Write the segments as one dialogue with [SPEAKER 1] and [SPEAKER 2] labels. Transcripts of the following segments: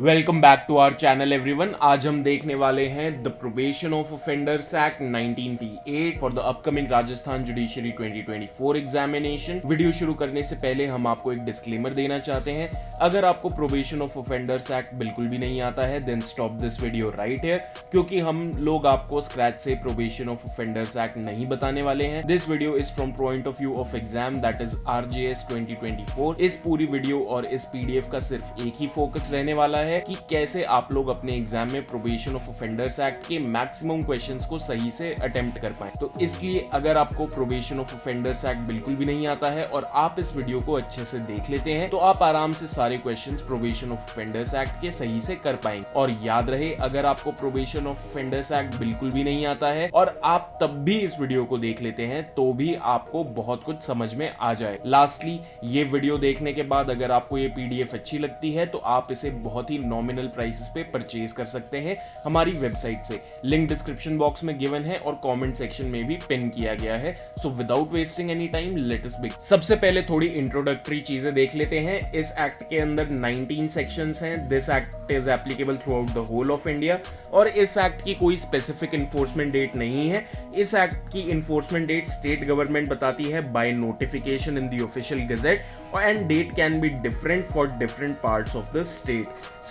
[SPEAKER 1] Welcome back to our channel everyone. आज हम देखने वाले हैं the probation of offenders act 1988 for the upcoming Rajasthan judiciary 2024 examination. Video शुरू करने से पहले हम आपको एक डिस्क्लेमर देना चाहते हैं। अगर आपको प्रोबेशन ऑफ ऑफेंडर्स एक्ट बिल्कुल भी नहीं आता है then stop this video right here, क्योंकि हम लोग आपको स्क्रैच से प्रोबेशन ऑफ ऑफेंडर्स एक्ट नहीं बताने वाले हैं। This video is from point of view of exam that is RJS 2024। इस पूरी वीडियो और इस PDF का सिर्फ एक ही फोकस रहने वाला है कि कैसे आप लोग अपने एग्जाम में प्रोबेशन ऑफ ऑफेंडर्स एक्ट के मैक्सिमम क्वेश्चंस को सही से अटेम्प्ट कर पाएं। तो इसलिए अगर आपको प्रोबेशन ऑफ ऑफेंडर्स एक्ट बिल्कुल भी नहीं आता है और आप इस वीडियो को अच्छे से देख लेते हैं तो आप आराम से सारे questions probation of offenders act के सही से कर पाएंगे। और याद रहे, अगर आपको प्रोबेशन ऑफ ऑफेंडर्स एक्ट बिल्कुल भी नहीं आता है और आप तब भी इस वीडियो को देख लेते हैं तो भी आपको बहुत कुछ समझ में आ जाए। लास्टली, ये वीडियो देखने के बाद अगर आपको ये PDF अच्छी लगती है तो आप इसे बहुत ही नॉमिनल प्राइसेस पे परचेज कर सकते हैं हमारी वेबसाइट से। लिंक डिस्क्रिप्शन बॉक्स में गिवन है और कमेंट सेक्शन में भी पिन किया गया है। So without wasting any time let us begin. सबसे पहले थोड़ी इंट्रोडक्टरी चीजें देख लेते हैं। इस एक्ट के अंदर 19 सेक्शंस हैं। This act is applicable throughout the whole of India और इस एक्ट की कोई स्पेसिफिक इन्फोर्समेंट डेट नहीं है। इस एक्ट की इन्फोर्समेंट डेट स्टेट गवर्नमेंट बताती है by notification in the official gazette and date can be different for different parts of the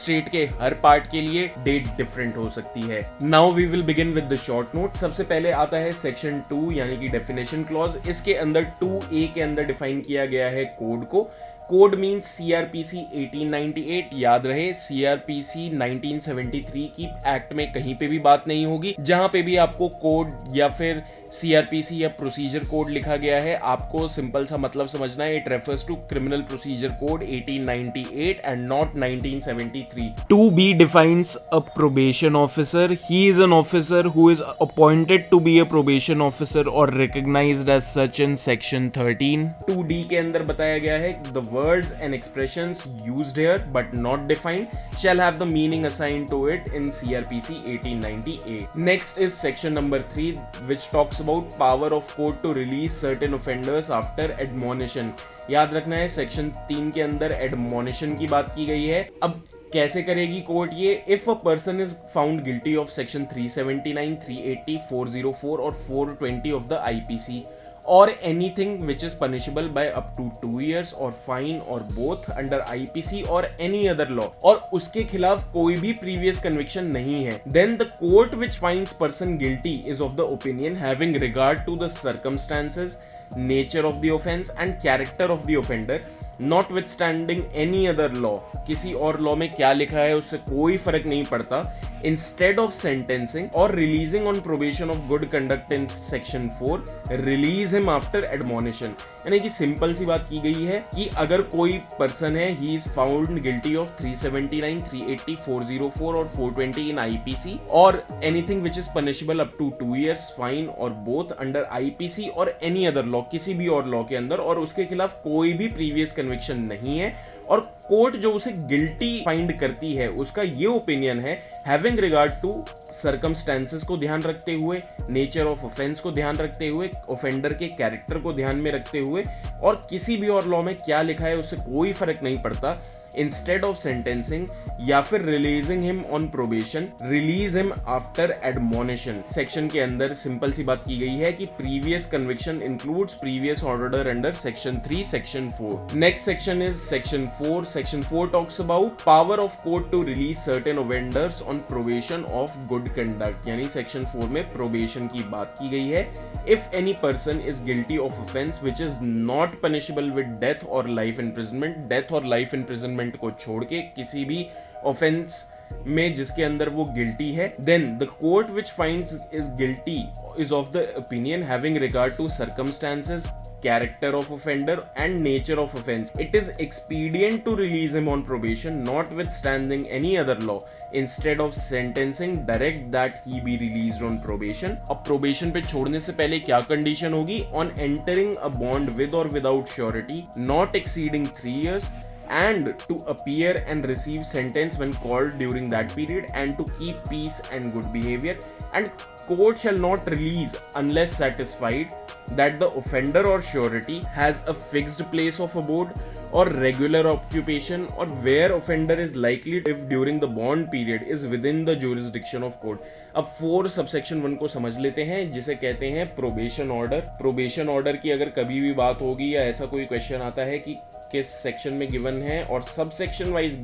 [SPEAKER 1] state के हर पार्ट के लिए डेट डिफरेंट हो सकती है। Now we will begin with the short note. सबसे पहले आता है सेक्शन 2 यानी कि डेफिनेशन क्लॉज। इसके अंदर 2A के अंदर डिफाइन किया गया है कोड को। Code means CRPC 1898। याद रहे, CRPC 1973 की एक्ट में कहीं पे भी बात नहीं होगी। जहां पे भी आपको कोड या फिर CRPC या प्रोसीजर कोड लिखा गया है, आपको सिंपल सा मतलब समझना है, it refers to criminal procedure code 1898 and not 1973। 2B defines a probation officer. He is an officer who is appointed to be a probation officer और recognised as such in section 13। 2D के अंदर बताया गया है the words and expressions used here but not defined shall have the meaning assigned to it in CRPC 1898. Next is section number 3 which talks about power of court to release certain offenders after admonition. याद रखना है, section 3 के अंदर admonition की बात की गई है। अब कैसे करेगी कोर्ट ये? If a person is found guilty of section 379, 380, 404 और 420 of the IPC or anything which is punishable by up to 2 years or fine or both under IPC or any other law, और उसके खिलाफ कोई भी previous conviction नहीं है, then the court which finds person guilty is of the opinion having regard to the circumstances, nature of the offense and character of the offender notwithstanding any other law। किसी और law में क्या लिखा है उससे कोई फर्क नहीं पड़ता। Instead of sentencing or releasing on probation of good conduct in section 4, release him after admonition। यानी कि सिंपल सी बात की गई है कि अगर कोई पर्सन है, he is found guilty of 379, 380, 404 और 420 in IPC or anything which is punishable up to 2 years fine or both under IPC और any other law, किसी भी और लॉ के अंदर, और उसके खिलाफ कोई भी प्रीवियस कन्विक्शन नहीं है और कोर्ट जो उसे गिल्टी फाइंड करती है उसका ये ओपिनियन है हैविंग रिगार्ड टू सर्कमस्टेंसेस को ध्यान रखते हुए, नेचर ऑफ ऑफेंस को ध्यान रखते हुए, ऑफेंडर के कैरेक्टर को ध्यान में रखते हुए, और किसी भी और लॉ में क्या लिखा है उससे कोई फर्क नहीं पड़ता। इंस्टेड ऑफ सेंटेंसिंग या फिर releasing him on probation, release him after admonition. Section के अंदर सिंपल सी बात की गई है कि previous conviction includes previous order under section 3, section 4। Next section is section 4। Section 4 talks about power of court to release certain offenders on probation of good conduct. यानी section 4 में प्रोबेशन की बात की गई है। If any person is guilty of offence which is not punishable with death और life imprisonment, death और life imprisonment को छोड़ के किसी भी ऑफेंस में जिसके अंदर वो गिल्टी है, then the court which finds is guilty is of the opinion having regard to circumstances, character of offender and nature of offense, it is expedient to release him on probation notwithstanding any other law, instead of sentencing direct that he be released on probation। अब probation पे छोड़ने से पहले क्या condition होगी? On entering a bond with or without surety not exceeding 3 years and to appear and receive sentence when called during that period and to keep peace and good behavior, and court shall not release unless satisfied that the offender or surety has a fixed place of abode or regular occupation or where offender is likely to live during the bond period is within the jurisdiction of court. अब 4 subsection 1 को समझ लेते हैं, जिसे कहते हैं probation order. Probation order की अगर कभी भी बात होगी या ऐसा कोई क्वेश्चन आता है कि किस सेक्शन में गिवन है और सबसेक्शन वाइज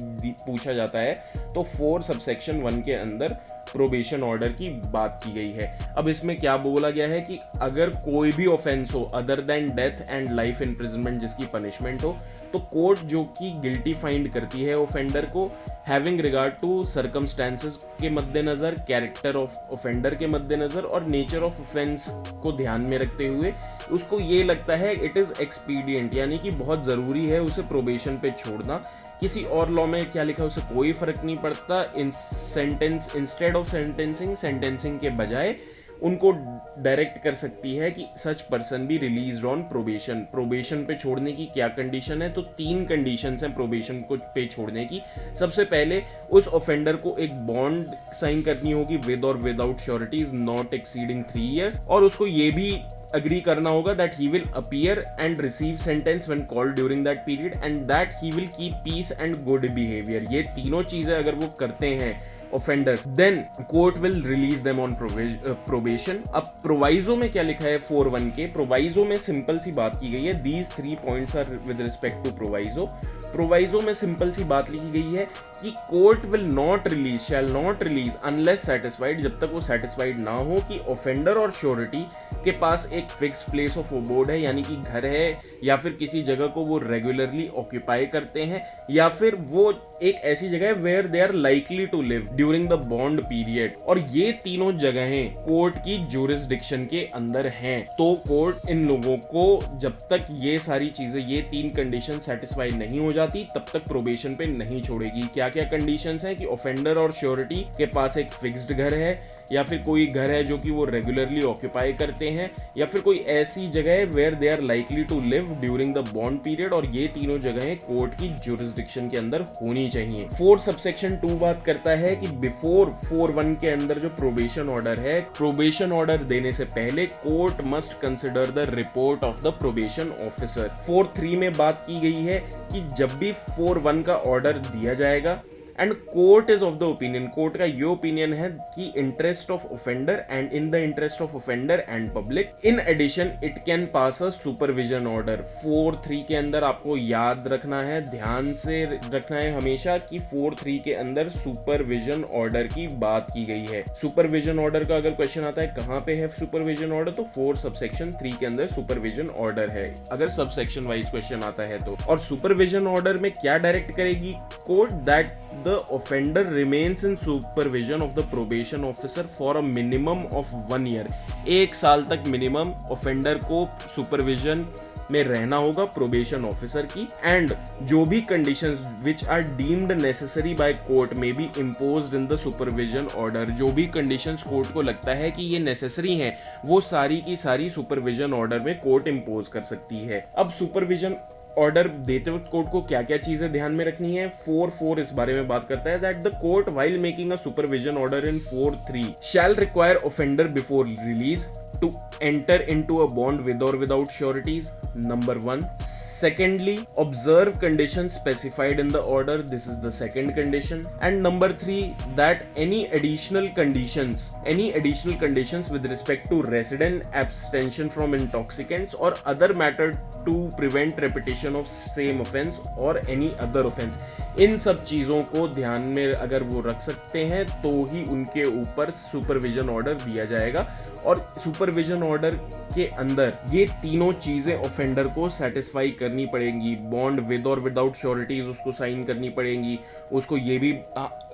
[SPEAKER 1] पूछा जाता है, तो 4 सबसेक्शन 1 के अंदर प्रोबेशन ऑर्डर की बात की गई है। अब इसमें क्या बोला गया है कि अगर कोई भी ऑफेंस हो other than death and life imprisonment जिसकी पनिशमेंट हो, तो कोर्ट जो कि गिल्टी फाइंड करती है ऑफेंडर को हैविंग रिगार्ड टू सर्कमस्टेंसेस के मद्देनजर, कैरेक्टर ऑफ ऑफेंडर के मद्देनजर और नेचर ऑफ ऑफेंस को ध्यान में रखते हुए उसको ये लगता है इट इज एक्सपीडियंट, यानी कि बहुत ज़रूरी है उसे प्रोबेशन पे छोड़ना। किसी और लॉ में क्या लिखा है उसे कोई फर्क नहीं पड़ता। इन सेंटेंस इंस्टेड ऑफ सेंटेंसिंग के बजाय उनको डायरेक्ट कर सकती है कि such person be released on probation. Probation पे छोड़ने की क्या कंडीशन है, तो 3 कंडीशंस हैं प्रोबेशन को पे छोड़ने की। सबसे पहले उस ऑफेंडर को एक बॉन्ड साइन करनी होगी विद और without sureties not exceeding 3 years, और उसको ये भी अग्री करना होगा that he will appear and receive sentence when called during that period and that he will keep peace and good behaviour. ये तीनों चीजें अगर वो करते हैं offenders, then court will release them on probation. अब प्रोवाइजो में क्या लिखा है 4(1) के? प्रोवाइजो में सिंपल सी बात की गई है, these 3 points are with respect to proviso. Proviso में सिंपल सी बात लिखी गई है कि court will not release, shall not release unless satisfied, जब तक वो सेटिस्फाइड ना हो कि ऑफेंडर और श्योरिटी के पास एक फिक्स प्लेस ऑफ अबोर्ड है, यानी कि घर है या फिर किसी जगह को वो रेगुलरली ऑक्यूपाई करते हैं या फिर वो एक ऐसी जगह है where they are likely to live during the bond period, और ये तीनों जगहें कोर्ट की ज्यूरिसडिक्शन के अंदर हैं। तो कोर्ट इन लोगों को जब तक ये सारी चीजें, ये 3 कंडीशन सेटिस्फाई नहीं हो जाती, तब तक प्रोबेशन पे नहीं छोड़ेगी। क्या क्या कंडीशंस हैं कि ऑफेंडर और श्योरिटी के पास एक फिक्स्ड घर है या फिर कोई घर है जो कि वो रेगुलरली ऑक्यूपाई करते हैं या फिर कोई ऐसी जगह है where they are likely to live during the bond period, और ये तीनों जगहें कोर्ट की ज्यूरिसडिक्शन के अंदर होनी चाहिए। 4 सबसेक्शन 2 बात करता है कि बिफोर 4(1) के अंदर जो प्रोबेशन ऑर्डर है, प्रोबेशन ऑर्डर देने से पहले court must consider the report of the probation officer. 4(3) में बात की गई है कि जब भी 4(1) का ऑर्डर दिया जाएगा and court is of the opinion, court का ये ओपिनियन है कि interest of offender and in the interest of offender and public, in addition it can pass a supervision order. 4(3) के अंदर आपको याद रखना है, ध्यान से रखना है हमेशा कि 4(3) के अंदर सुपरविजन ऑर्डर की बात की गई है। सुपरविजन ऑर्डर का अगर क्वेश्चन आता है कहां पे है सुपरविजन ऑर्डर, तो 4 सबसेक्शन 3 के अंदर सुपरविजन ऑर्डर है, अगर सबसेक्शन वाइज क्वेश्चन आता है तो। और सुपरविजन ऑर्डर में क्या डायरेक्ट करेगी court, that the offender remains in supervision of the probation officer for a minimum of 1 year। 1 साल तक मिनिमम ऑफेंडर को सुपरविजन में रहना होगा प्रोबेशन ऑफिसर की, एंड जो भी conditions which are deemed necessary by court may be imposed in the supervision order. जो भी कंडीशंस कोर्ट को लगता है कि ये नेसेसरी हैं, वो सारी की सारी सुपरविजन ऑर्डर में कोर्ट इम्पोज कर सकती है। अब सुपरविजन ऑर्डर देते वक्त कोर्ट को क्या क्या चीजें ध्यान में रखनी है, 4(4) इस बारे में बात करता है that the court while making a supervision order in 4(3) shell require offender before release to enter into a bond with or without sureties, number 1. Secondly, observe conditions specified in the order, this is the second condition. And number 3, that any additional conditions with respect to resident abstention from intoxicants or other matter to prevent repetition of same offense or any other offense, इन सब चीजों को ध्यान में अगर वो रख सकते हैं तो ही उनके ऊपर सुपरविजन ऑर्डर दिया जाएगा। और सुपरविजन ऑर्डर के अंदर ये तीनों चीजें ऑफेंडर को सेटिस्फाई करनी पड़ेंगी। बॉन्ड विद और विदाउट श्योरिटीज उसको साइन करनी पड़ेंगी, उसको ये भी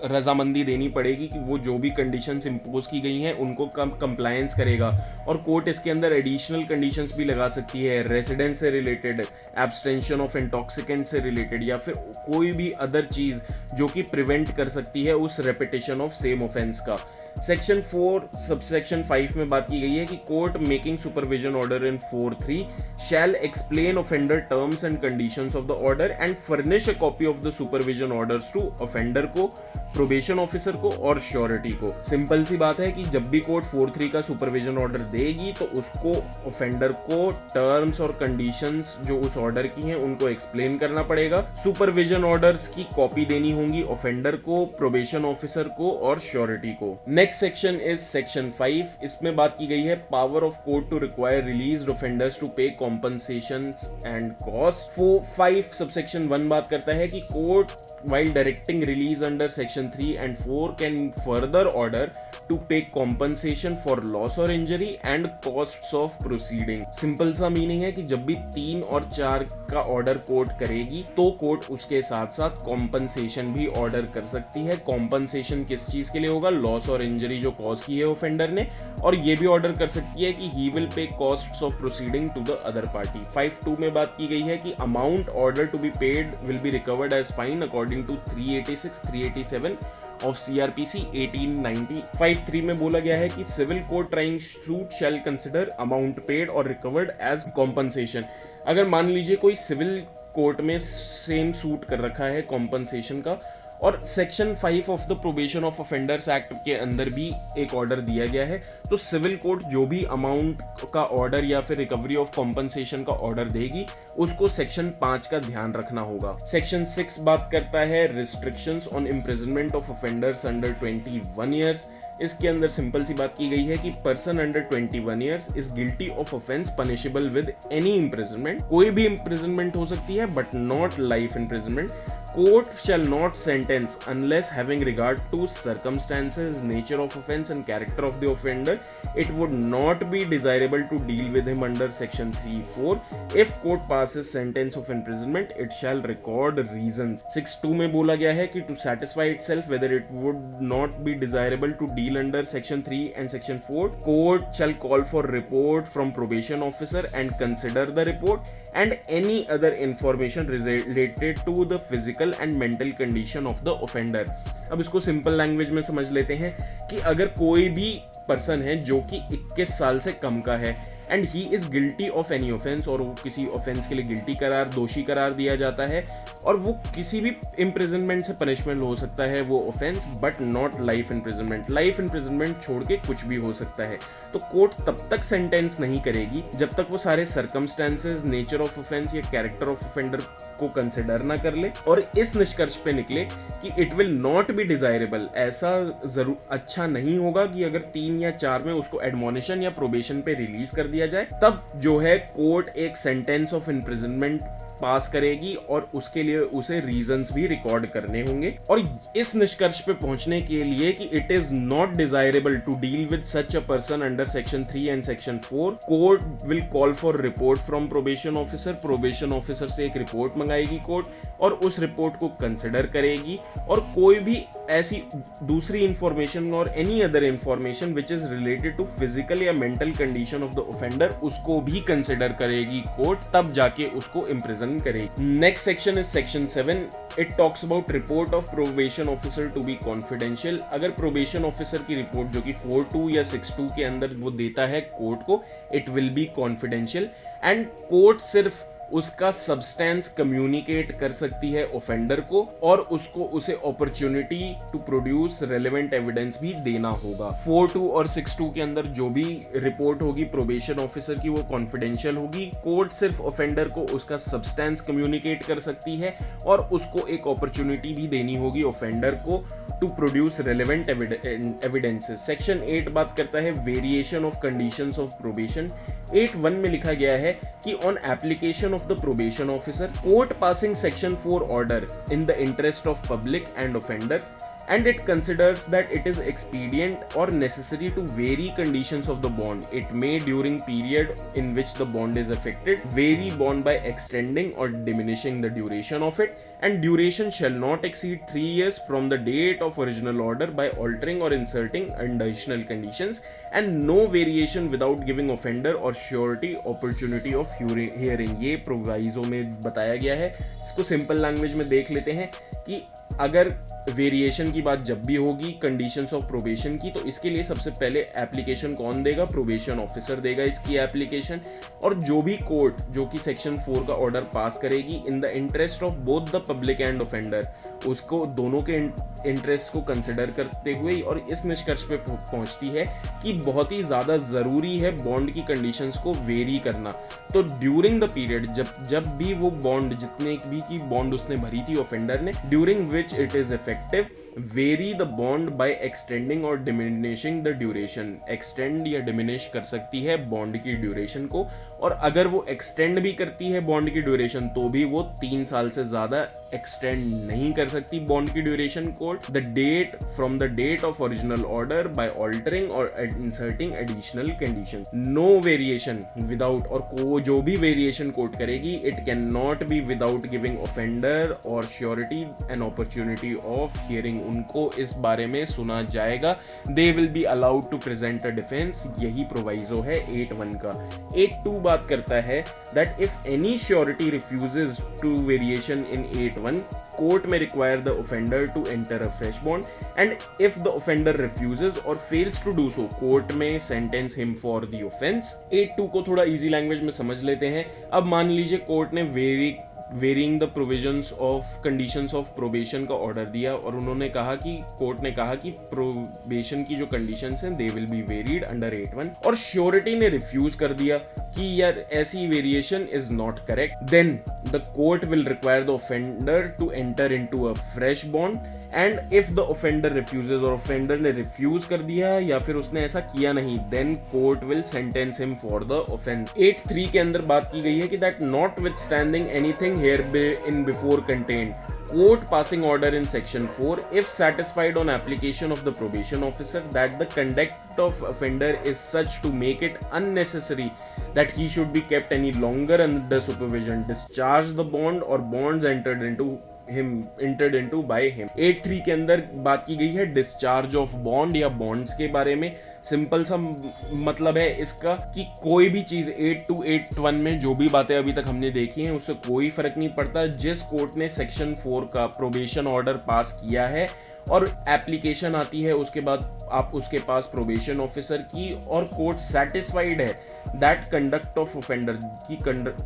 [SPEAKER 1] रजामंदी देनी पड़ेगी कि वो जो भी कंडीशंस इंपोज की गई हैं उनको कंप्लायंस करेगा। और कोर्ट इसके अंदर एडिशनल कंडीशंस भी लगा सकती है, रेसिडेंस से रिलेटेड, एब्सटेंशन ऑफ इंटॉक्सिकेंट से रिलेटेड, या फिर कोई भी अदर चीज जो कि प्रिवेंट कर सकती है उस रेपिटेशन ऑफ सेम ऑफेंस का। सेक्शन 4 सबसेक्शन 5 में बात की गई है कि court making supervision order in 4(3) shall explain offender terms and conditions of the order and furnish a copy of the supervision orders to offender को प्रोबेशन ऑफिसर को और श्योरिटी को। सिंपल सी बात है कि जब भी कोर्ट 4-3 का सुपरविजन ऑर्डर देगी तो उसको ऑफेंडर को टर्म्स और कंडीशंस जो उस ऑर्डर की हैं उनको एक्सप्लेन करना पड़ेगा। सुपरविजन ऑर्डर्स की कॉपी देनी होंगी ऑफेंडर को, प्रोबेशन ऑफिसर को और श्योरिटी को। Next section is section 5। इसमें बात की गई है power of court to require released offenders to pay compensation and cost. 5 subsection 1 बात करता है कि court while directing release under section 3 and 4 can further order to pay compensation for loss or injury and costs of proceeding। Simple सा meaning है कि जब भी 3 और 4 का ऑर्डर कोर्ट करेगी तो कोर्ट उसके साथ साथ कॉम्पनसेशन भी ऑर्डर कर सकती है। कॉम्पनसेशन किस चीज के लिए होगा? लॉस और इंजरी जो कॉज की है ऑफेंडर ने, और ये भी ऑर्डर कर सकती है कि he will pay costs of proceeding to the other party. 5(2) में बात की गई है कि amount order to be paid will be recovered as fine according to 386, 387 of CRPC 1890। 5(3) में बोला गया है कि सिविल कोर्ट ट्राइंग सूट शैल कंसिडर अमाउंट पेड और रिकवर्ड एज कॉम्पनसेशन। अगर मान लीजिए कोई सिविल कोर्ट में सेम सूट कर रखा है कॉम्पनसेशन का, और section 5 of the probation of offenders act के अंदर भी एक ऑर्डर दिया गया है, तो सिविल कोर्ट जो भी अमाउंट का ऑर्डर या फिर रिकवरी ऑफ कॉम्पनसेशन का ऑर्डर देगी उसको सेक्शन 5 का ध्यान रखना होगा। सेक्शन 6 बात करता है restrictions on imprisonment of offenders under 21 years. इसके अंदर सिंपल सी बात की गई है कि person under 21 years is guilty of offence punishable with any imprisonment. कोई भी इम्प्रिजनमेंट हो सकती है but not life imprisonment. Court shall not sentence unless having regard to circumstances, nature of offence and character of the offender, it would not be desirable to deal with him under section 3(4). If court passes sentence of imprisonment, it shall record reasons। 6(2) में बोला गया है कि to satisfy itself whether it would not be desirable to deal under section 3 and section 4, court shall call for report from probation officer and consider the report and any other information related to the physical and mental condition of the offender. अब इसको simple language में समझ लेते हैं कि अगर कोई भी पर्सन है जो कि 21 साल से कम का है and he is guilty of any offence, और वो किसी ऑफेंस के लिए गिल्टी करार, दोषी करार दिया जाता है, और वो किसी भी इम्प्रिजनमेंट से पनिशमेंट हो सकता है वो offence, but not life imprisonment. Life imprisonment छोड़ के कुछ भी हो सकता है। तो कोर्ट तब तक सेंटेंस नहीं करेगी जब तक वो सारे सर्कमस्टेंसेज, नेचर ऑफ ऑफेंस या कैरेक्टर ऑफ ऑफेंडर को कंसिडर ना कर ले और इस निष्कर्ष पे निकले कि it will not be desirable. ऐसा जरूर अच्छा नहीं होगा कि अगर 3 या 4 में उसको एडमोनिशन या प्रोबेशन पे रिलीज कर दिया जाए, तब जो है कोर्ट एक सेंटेंस ऑफ इम्प्रिजनमेंट पास करेगी और उसके लिए उसे रीजंस भी रिकॉर्ड करने होंगे। और इस निष्कर्ष पे पहुंचने के लिए कि it is not desirable to deal with such a person under section 3 and section 4, court will call for report from probation officer. Probation officer से एक रिपोर्ट मंगाएगी कोर्ट और उस रिपोर्ट को कंसिडर करेगी, और कोई भी ऐसी दूसरी इंफॉर्मेशन और any other information which is related to physical या mental condition of the offender उसको भी कंसिडर करेगी कोर्ट, तब जाके उसको इम्प्रिजन करेगी। Next section is section 7। It talks about report of probation officer to be confidential. अगर प्रोबेशन ऑफिसर की रिपोर्ट जो कि 4(2) या 6(2) के अंदर वो देता है कोर्ट को, it will be confidential and court सिर्फ उसका सब्सटेंस कम्युनिकेट कर सकती है ऑफेंडर को, और उसको उसे opportunity to produce relevant evidence भी देना होगा। 4(2) और 6(2) के अंदर जो भी रिपोर्ट होगी प्रोबेशन ऑफिसर की वो कॉन्फिडेंशियल होगी। कोर्ट सिर्फ ऑफेंडर को उसका सब्सटेंस कम्युनिकेट कर सकती है और उसको एक अपॉर्चुनिटी भी देनी होगी ऑफेंडर को to produce relevant evidences. Section 8 बात करता है variation of conditions of probation. 8(1) में लिखा गया है कि on application of the probation officer, court passing section 4 order in the interest of public and offender, and it considers that it is expedient or necessary to vary conditions of the bond. It may, during period in which the bond is affected, vary bond by extending or diminishing the duration of it, and duration shall not exceed 3 years from the date of original order by altering or inserting additional conditions, and no variation without giving offender or surety opportunity of hearing। ये proviso में बताया गया है। इसको simple language में देख लेते हैं कि अगर वेरिएशन की बात जब भी होगी कंडीशंस ऑफ प्रोबेशन की, तो इसके लिए सबसे पहले एप्लीकेशन कौन देगा? प्रोबेशन ऑफिसर देगा इसकी एप्लीकेशन, और जो भी कोर्ट जो कि सेक्शन 4 का ऑर्डर पास करेगी इन the interest of both the public and offender, उसको दोनों के इंटरेस्ट को कंसिडर करते हुए और इस निष्कर्ष पे पहुंचती है कि बहुत ही ज़्यादा ज़रूरी है बॉन्ड की कंडीशंस को वेरी करना। तो ड्यूरिंग द पीरियड जब भी वो बॉन्ड, जितने भी की बॉन्ड उसने भरी थी ऑफेंडर ने, during which it is effective, vary the bond by extending और डिमिनिशिंग द ड्यूरेशन। एक्सटेंड या डिमिनिश कर सकती है बॉन्ड की ड्यूरेशन को, और अगर वो एक्सटेंड भी करती है बॉन्ड की ड्यूरेशन तो भी वो 3 साल से ज्यादा एक्सटेंड नहीं कर सकती बॉन्ड की ड्यूरेशन को the date from the date of original order by altering और inserting additional condition. No variation without, और को जो भी वेरिएशन कोट करेगी it can not be without giving offender और surety an opportunity of hearing. उनको इस बारे में सुना जाएगा, they will be allowed to present a defence. यही प्रोवाइजो है 8(1) का। 8(2) बात करता है that if any surety refuses to variation in 8(1), court may require the offender to enter a fresh bond, and if the offender refuses or fails to do so, court may sentence him for the offense। 8(2) को थोड़ा easy language में समझ लेते हैं। अब मान लीजिए court ने varying the provisions of conditions of probation का ऑर्डर दिया, और उन्होंने कहा कि कोर्ट ने कहा कि प्रोबेशन की जो कंडीशंस हैं दे विल बी वेरीड अंडर 8(1), और श्योरिटी ने रिफ्यूज कर दिया कि यार ऐसी variation is not correct, then the court will require the offender to enter into a fresh bond, and if the offender refuses, और ऑफेंडर ने रिफ्यूज कर दिया या फिर उसने ऐसा किया नहीं, then court will sentence him for the offence. 8(3) के अंदर बात की गई है कि that notwithstanding anything herein before contained, court passing order in section 4 if satisfied on application of the probation officer that the conduct of offender is such to make it unnecessary that he should be kept any longer under supervision, discharge the bond or bonds entered into by him। 8(3) के अंदर बात की गई है discharge of bond या bonds के बारे में। सिंपल सा मतलब है इसका कि कोई भी चीज 8(2) 8(1) में जो भी बातें अभी तक हमने देखी हैं उससे कोई फर्क नहीं पड़ता। जिस कोर्ट ने सेक्शन 4 का प्रोबेशन ऑर्डर पास किया है और एप्लीकेशन आती है उसके बाद आप उसके पास प्रोबेशन ऑफिसर की, और कोर्ट सेटिस्फाइड है दैट कंडक्ट ऑफ ऑफेंडर की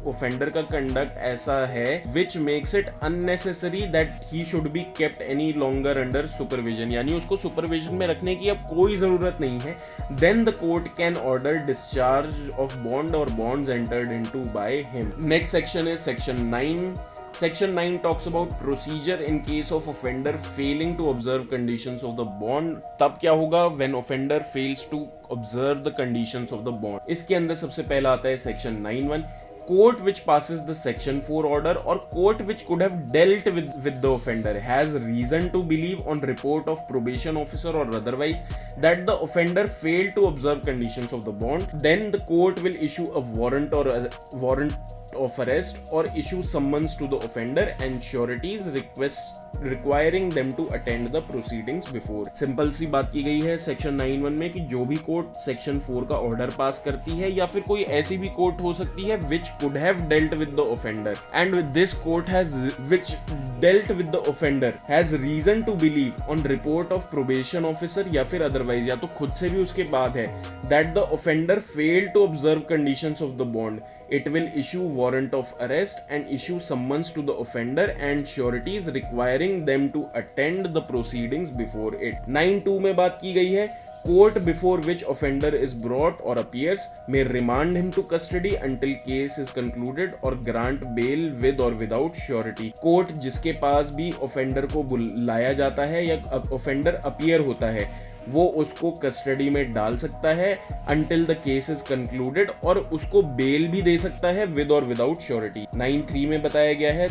[SPEAKER 1] ऑफेंडर का कंडक्ट ऐसा है which makes it unnecessary that he should be kept any longer under supervision, यानी उसको सुपरविजन में रखने की अब कोई जरूरत नहीं है, then the court can order discharge of bond और bonds entered into by him. Next section is section 9। Section 9 talks about procedure in case of offender failing to observe conditions of the bond। तब क्या होगा when offender fails to observe the conditions of the bond। इसके अंदर सबसे पहला आता है section 9(1), court which passes the section 4 order or court which could have dealt with the offender has reason to believe on report of probation officer or otherwise that the offender failed to observe conditions of the bond, then the court will issue a warrant of arrest or issue summons to the offender and sureties requiring them to attend the proceedings before। Simple सी बात की गई है section 9(1) में कि जो भी court section 4 का ऑर्डर पास करती है या फिर कोई ऐसी भी कोर्ट हो सकती है which could have dealt with the offender and with this court which dealt with the offender has reason to believe on report of probation officer या फिर otherwise, या तो खुद से भी उसके बाद है, that the offender failed to observe conditions of the bond, it will issue warrant of arrest and issue summons to the offender and sureties requiring them to attend the proceedings before it। 9(2) में बात की गई है court before which offender is brought or appears may remand him to custody until case is concluded or grant bail with or without surety। Court जिसके पास भी offender को बुलाया जाता है या offender appear होता है वो उसको कस्टडी में डाल सकता है until the case is concluded, और उसको बेल भी दे सकता है with or without surety। 9(3) में बताया गया है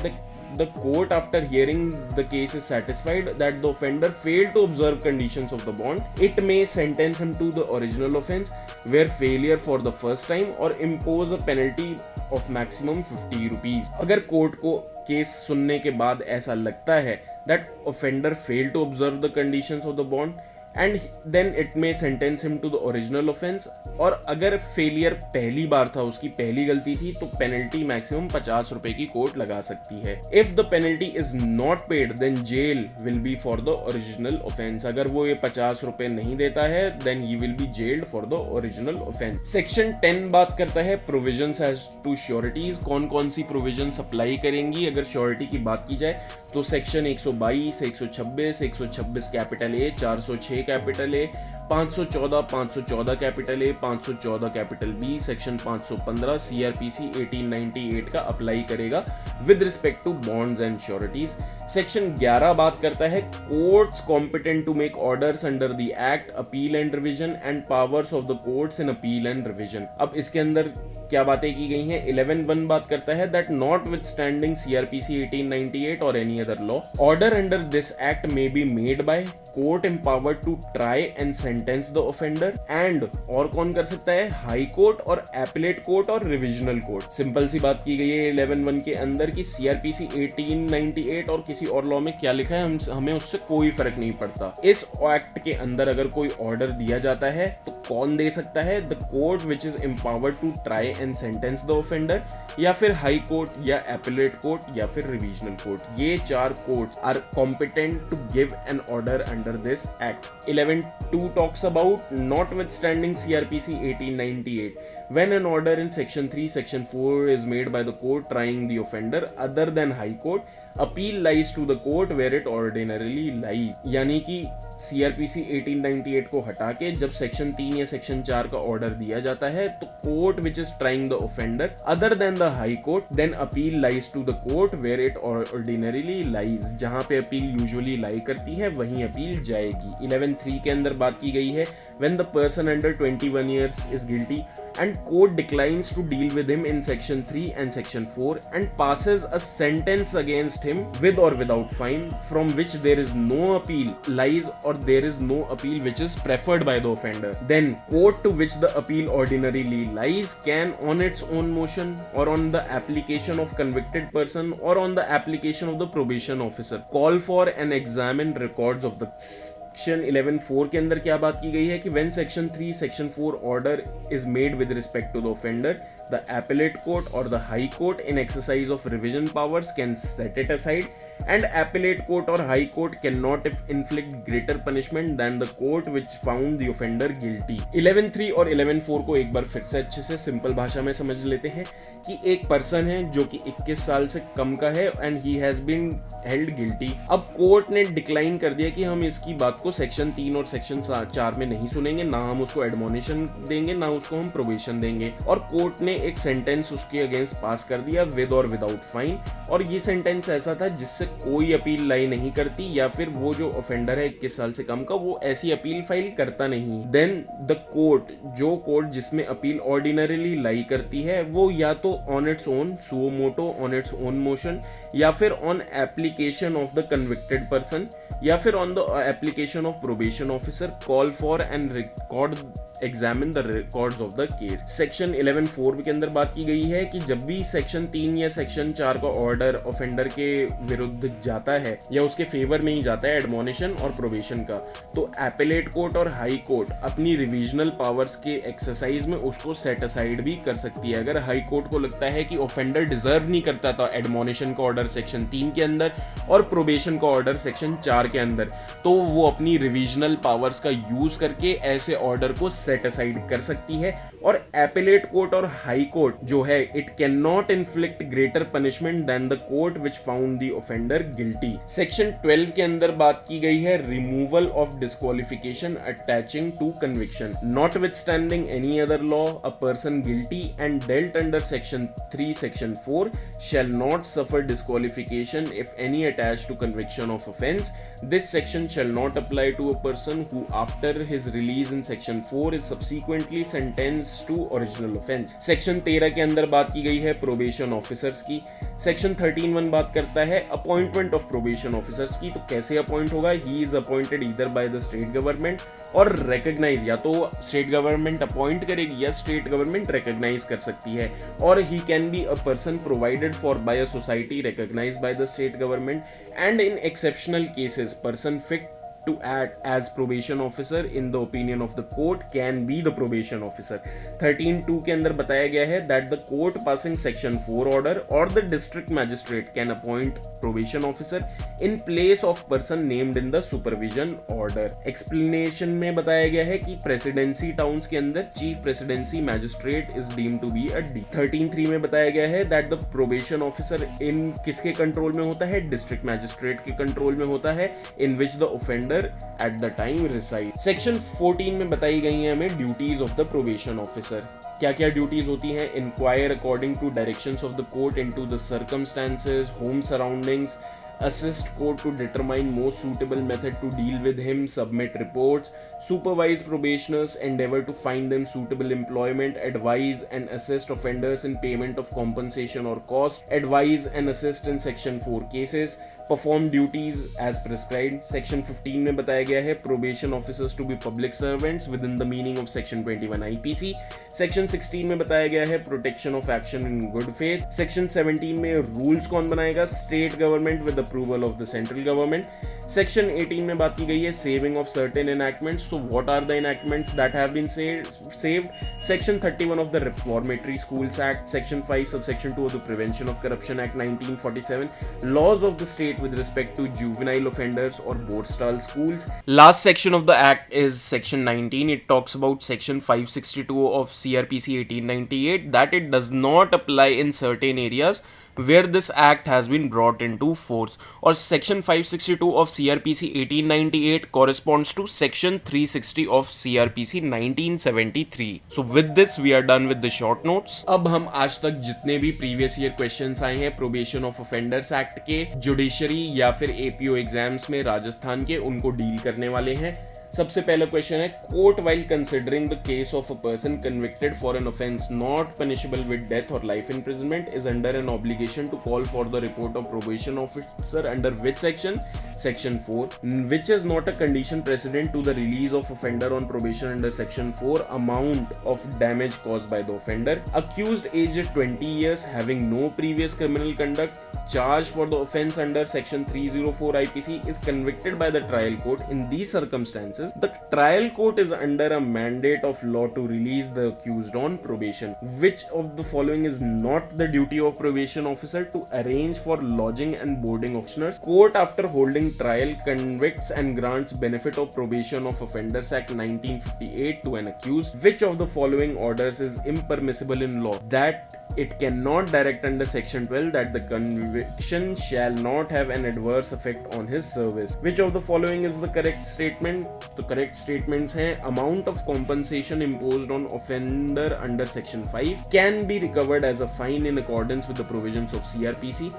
[SPEAKER 1] the court after hearing the case is satisfied that the offender failed to observe conditions of the bond, it may sentence him to the original offense where failure for the first time or impose a penalty of maximum 50 rupees। अगर court को case सुनने के बाद ऐसा लगता है that offender failed to observe the conditions of the bond and then it may sentence him to the original offence. और अगर फेलियर पहली बार था, उसकी पहली गलती थी, तो पेनल्टी मैक्सिमम 50 रुपए की कोर्ट लगा सकती है। If the penalty is not paid then jail will be for the original offence. अगर वो ये 50 रुपए नहीं देता है then he will be jailed for the original offence. Section 10 बात करता है प्रोविजंस एज टू श्योरिटीज। कौन कौन सी प्रोविजंस अप्लाई करेंगी अगर श्योरिटी की बात की जाए तो section 122, 126 capital A, 406 capital A, 514 capital A, 514 capital B, section 515 CrPC 1898 का अप्लाई करेगा with respect to bonds and sureties. Section 11 बात करता है courts competent to make orders under the act, appeal and revision and powers of the courts in appeal and revision. अब इसके अंदर क्या बातें की गई हैं? 11(1) बात करता है दैट नॉटविथस्टैंडिंग सीआरपीसी 1898 और any other law, order under this act may be made by court empowered to try and sentence the offender and, और कौन कर सकता है? हाई कोर्ट और एपलेट कोर्ट और रिविजनल कोर्ट। सिंपल सी बात की गई है 11(1) के अंदर की सीआरपीसी 1898 और किसी और लॉ में क्या लिखा है हमें उससे कोई फर्क नहीं पड़ता। इस एक्ट के अंदर अगर कोई ऑर्डर दिया जाता है तो कौन दे सकता है? The court which is empowered to try and sentence the offender, या फिर हाई कोर्ट या एपलेट कोर्ट या फिर रिविजनल कोर्ट। ये चार courts are competent to give an order under this act. 11(2) talks about notwithstanding CRPC 1898 when an order in section 3 section 4 is made by the court trying the offender other than high court, appeal lies to the court where it ordinarily lies। यानी कि CrPC 1898 को हटा के जब section 3 या section 4 का order दिया जाता है तो court which is trying the offender other than the high court then appeal lies to the court where it ordinarily lies. जहां पे अपील यूजुअली लाई करती है वहीं अपील जाएगी। 11(3) के अंदर बात की गई है when the person under 21 years is guilty and court declines to deal with him in section 3 and section 4 and passes a sentence against him with or without fine from which there is no appeal lies or there is no appeal which is preferred by the offender, then court to which the appeal ordinarily lies can on its own motion or on the application of convicted person or on the application of the probation officer call for and examine records of the section 11(4) के अंदर क्या बात की गई है कि when section 3 section 4 order is made with respect to the offender, the appellate court or the high court in exercise of revision powers can set it aside and appellate court or high court cannot inflict greater punishment than the court which found the offender guilty। 11(3) और 11(4) को एक बार फिर से अच्छे से simple भाषा में समझ लेते हैं कि एक पर्सन है जो कि 21 साल से कम का है and he has been held guilty. अब कोर्ट ने डिक्लाइन कर दिया कि हम इसकी बात को सेक्शन 3 और सेक्शन 4 में नहीं सुनेंगे, ना हम उसको एडमोनिशन देंगे ना उसको हम प्रोबेशन देंगे, और कोर्ट ने एक सेंटेंस उसके अगेंस्ट पास कर दिया विद और विदाउट फाइन। और ये सेंटेंस ऐसा था जिससे कोई अपील लाई नहीं करती या फिर वो जो ऑफेंडर है 21 साल से कम का वो ऐसी अपील फाइल करता नहीं। देन द कोर्ट, जो कोर्ट जिसमें अपील ऑर्डिनरीली लाई करती है वो या तो on its own suo motu on its own motion या फिर on application of the convicted person या फिर on the application of probation officer call for and record examine the records of the case. Section 11(4) के अंदर बात की गई है कि जब भी सेक्शन 3 या सेक्शन 4 का ऑर्डर ऑफेंडर के विरुद्ध जाता है या उसके फेवर में ही जाता है एडमोनिशन और प्रोबेशन का, तो एपेलेट कोर्ट और हाई कोर्ट अपनी रिविजनल पावर्स के एक्सरसाइज में उसको सेट असाइड भी कर सकती है। अगर हाई कोर्ट को लगता है कि ऑफेंडर डिजर्व नहीं करता था एडमोनिशन का ऑर्डर सेक्शन 3 के अंदर और प्रोबेशन का ऑर्डर सेक्शन 4 के अंदर, तो वो अपनी रिविजनल पावर्स का यूज करके ऐसे ऑर्डर को सेट असाइड कर सकती है। और एपेलेट कोर्ट और हाई कोर्ट जो है it can not inflict greater punishment than the court which found the offender guilty. Section 12 के अंदर बात की गई है removal of disqualification attaching to conviction. Notwithstanding any other law, a person guilty and dealt under section 3 section 4 shall not suffer disqualification if any attached to conviction of offense. This section shall not apply to a person who after his release in section 4 is subsequently sentenced to original offense। Section 13 के अंदर बात की गई है probation officers की। Section 13(1) बात करता है अपॉइंटमेंट ऑफ प्रोबेशन ऑफिसर्स की। तो कैसे अपॉइंट होगा? He is appointed either by the state government और रिकॉग्नाइज, या तो स्टेट गवर्नमेंट अपॉइंट करेगी या स्टेट गवर्नमेंट रिकॉग्नाइज कर सकती है। और he can be a person provided for by a society recognized by the state government and in exceptional cases person fit to act as probation officer in the opinion of the court can be the probation officer. 13(2) के अंदर बताया गया है that the court passing section 4 order or the district magistrate can appoint probation officer in place of person named in the supervision order. Explanation में बताया गया है कि presidency towns के अंदर chief presidency magistrate is deemed to be a D. 13(3) में बताया गया है that the probation officer in किसके कंट्रोल में होता है, डिस्ट्रिक्ट मैजिस्ट्रेट के कंट्रोल में होता है, in which the offender at the time reside. Section 14 में बताई गई हैं हमें duties of the probation officer. क्या क्या ड्यूटीज होती हैं? Inquire according to directions of the court into the circumstances, home surroundings, assist court to determine most suitable method to deal with him, submit reports, supervise probationers, endeavor to find them suitable employment, advise and assist offenders in payment of compensation or cost, advise and assist in section 4 cases, perform duties as prescribed. Section 15 में बताया गया है probation officers to be public servants within the meaning of section 21 IPC. Section 16 में बताया गया है protection of action in good faith. Section 17 में rules कौन बनाएगा? State government with approval of the central government. Section 18 में बात की गई है saving of certain enactments. So what are the enactments that have been saved? Section 31 of the Reformatory Schools Act. Section 5 subsection 2 of the Prevention of Corruption Act 1947. Laws of the state with respect to juvenile offenders or board style schools. Last section of the act is section 19. It talks about section 562 of CRPC 1898 that it does not apply in certain areas where this act has been brought into force. Or section 562 of CRPC 1898 corresponds to section 360 of CRPC 1973. So with this we are done with the short notes. अब हम आज तक जितने भी previous year questions आए हैं probation of offenders act के, judiciary या फिर APO एग्जाम्स में राजस्थान के, उनको डील करने वाले हैं. सबसे पहला क्वेश्चन है, court while considering the case of a person convicted for an offence not punishable with death और life imprisonment is under an obligation to call for the report of probation officer under which section? Section 4, which is not a condition precedent to the release of offender on probation under Section 4, amount of damage caused by the offender. Accused aged 20 years, having no previous criminal conduct, charged for the offence under Section 304 IPC, is convicted by the trial court. In these circumstances, the trial court is under a mandate of law to release the accused on probation. Which of the following is not the duty of probation officer? To arrange for lodging and boarding of prisoners. Court, after holding trial, convicts and grants benefit of probation of Offenders Act 1958 to an accused. Which of the following orders is impermissible in law? That it cannot direct under section 12 that the conviction shall not have an adverse effect on his service. Which of the following is the correct statement? The correct statements हैं, amount of compensation imposed on offender under section 5 can be recovered as a fine in accordance with the provisions of CRPC,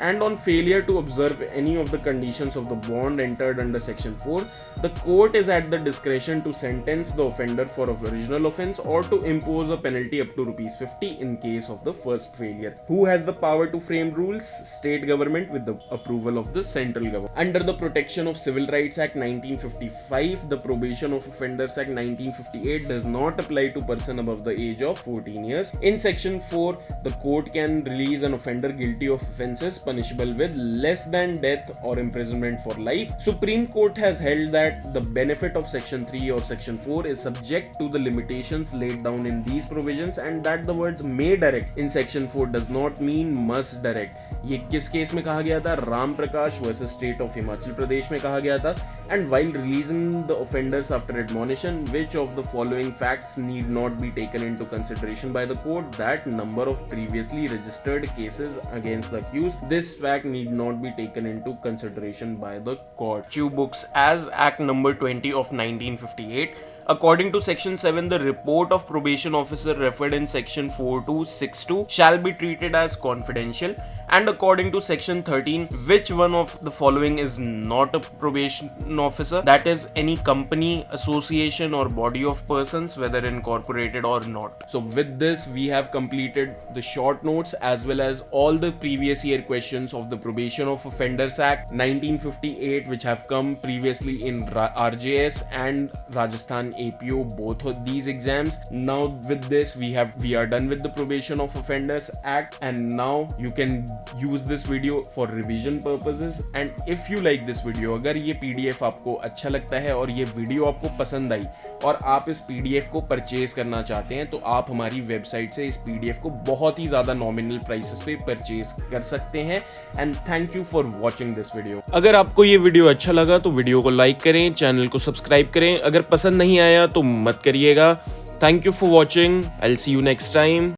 [SPEAKER 1] and on failure to observe any of the conditions of the bond entered under section 4, the court is at the discretion to sentence the offender for original offence or to impose a penalty up to ₹50 in case of the first failure. Who has the power to frame rules? State government with the approval of the central government. Under the Protection of Civil Rights Act 1955, the Probation of Offenders Act 1958 does not apply to person above the age of 14 years. In section 4, the court can release an offender guilty of offences punishable with less than death or imprisonment for life. Supreme Court has held that the benefit of section 3 or section 4 is subject to the limitations laid down in these provisions, and that the words may direct in section 4 does not mean must direct. ये किस case में कहा गया था? Ram Prakash versus state of Himachal Pradesh में कहा गया था. And while releasing the offenders after admonition, which of the following facts need not be taken into consideration by the court? That number of previously registered cases against the accused. This fact need not be taken into consideration by the court. Chew books as Act number 20 of 1958. According to section 7, the report of probation officer referred in section 4262 shall be treated as confidential, and according to section 13, which one of the following is not a probation officer? That is, any company, association or body of persons, whether incorporated or not. So with this we have completed the short notes as well as all the previous year questions of the Probation of Offenders Act 1958 which have come previously in RJS and Rajasthan APO, both of these exams. Now with this we are done with the Probation of Offenders Act, and now you can use this video for revision purposes. And if you like this video, अगर ये PDF आपको अच्छा लगता है और ये video आपको पसंद आई और आप इस PDF को परचेज करना चाहते हैं, तो आप हमारी वेबसाइट से इस PDF को बहुत ही ज़्यादा नॉमिनल प्राइसेस पे परचेज कर सकते हैं। And thank you for watching this video. अगर आपको ये वीडियो अच्छा लगा तो वीडियो को लाइक करें, चैनल को सब्सक्राइब करें। अगर पसंद नहीं आया तो मत करिएगा। Thank you for watching. I will see you next time.